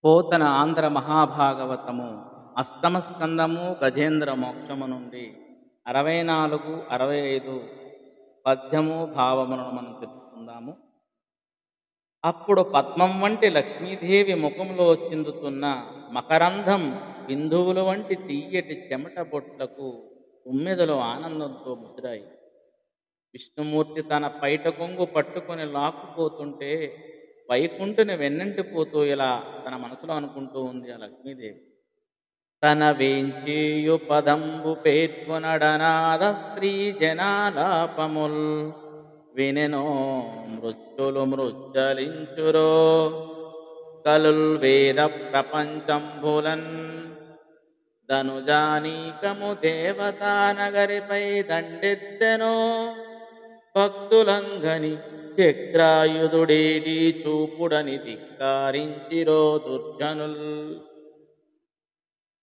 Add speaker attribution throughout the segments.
Speaker 1: పోతన ఆంధ్ర మహాభాగవతము అష్టమ స్కందము గజేంద్ర మోక్షము నుండి 64, 65 పద్యము భావములను మనం తెలుసుకుందాము. అప్పుడు పద్మం వంటి లక్ష్మీదేవి ముఖంలో చిందుతున్న మకరంధం బిందువుల వంటి తీయటి చెమట బొట్లకు తుమ్మెదలు ఆనందంతో ముసిరాయి. విష్ణుమూర్తి తన పైట కొంగు పట్టుకొని లాక్కుపోతుంటే వైకుంఠుని వెన్నంటిపోతూ ఇలా తన మనసులో అనుకుంటూ ఉంది ఆ లక్ష్మీదేవి. తన వేంచేయు పదంబు పేర్కొనడనాద స్త్రీ జనాలాపముల్ వినెనో మృత్యులు మృచ్చలించురో కలుల్ వేద ప్రపంచంబులన్ ధనుజానీకము దేవతా నగరిపై దండెత్తెనో భక్తులంగని చక్రాయుధుడేడి చూపుడని ధిక్కారించిరో దుర్జనుల్.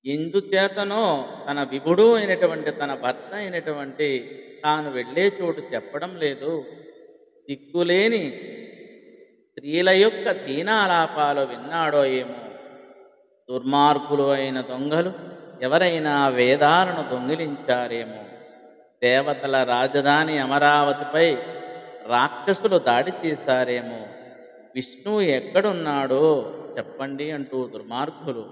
Speaker 1: ఎందుచేతనో తన విభుడు అయినటువంటి తన భర్త అయినటువంటి తాను వెళ్ళే చోటు చెప్పడం లేదు. దిక్కులేని స్త్రీల యొక్క దీనాలాపాలు విన్నాడో ఏమో. దుర్మార్గులు అయిన దొంగలు ఎవరైనా వేదాలను దొంగిలించారేమో. దేవతల రాజధాని అమరావతిపై రాక్షసులు దాడి చేశారేమో. విష్ణువు ఎక్కడున్నాడో చెప్పండి అంటూ దుర్మార్గులు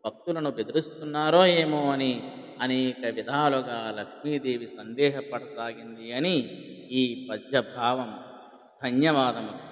Speaker 1: భక్తులను బెదిరిస్తున్నారో ఏమో అని అనేక విధాలుగా లక్ష్మీదేవి సందేహపడసాగింది అని ఈ పద్యభావం. ధన్యవాదములు.